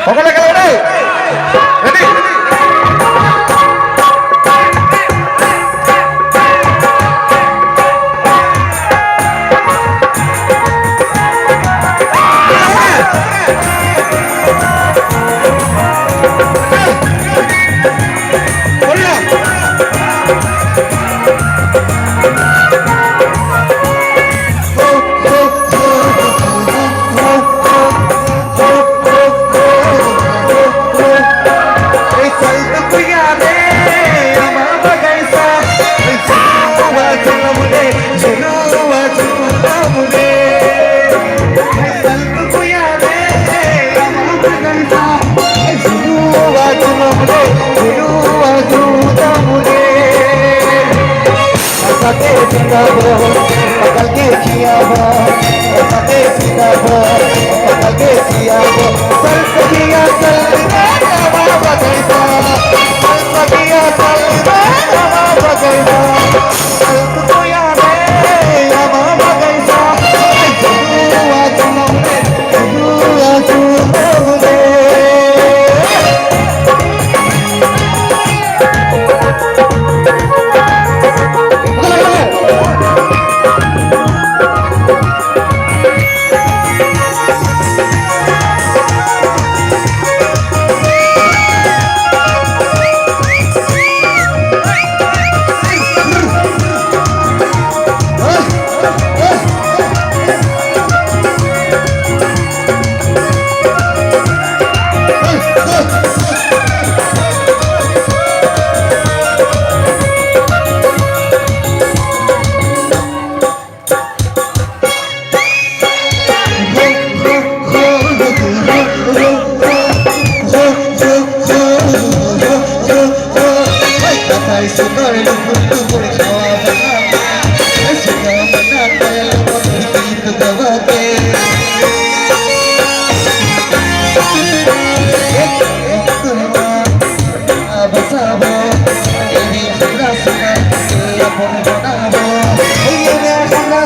সকলে গেল রে রেডি पकड़ के किया वो पकड़ के सीधा वो पकड़ के किया वो चल सकिया चल हवा बगैसा चल सकिया चल हवा बगैसा चल तो यार हवा बगैसा जुआ जुमले जुआ जुमले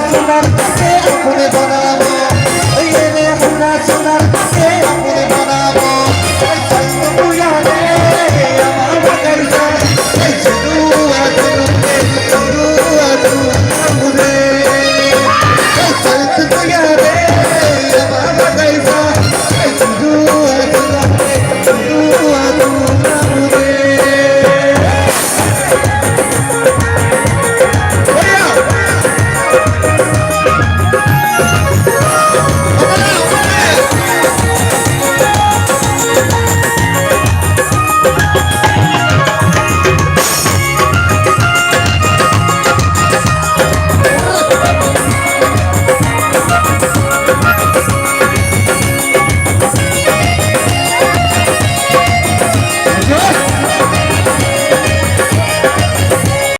Sunar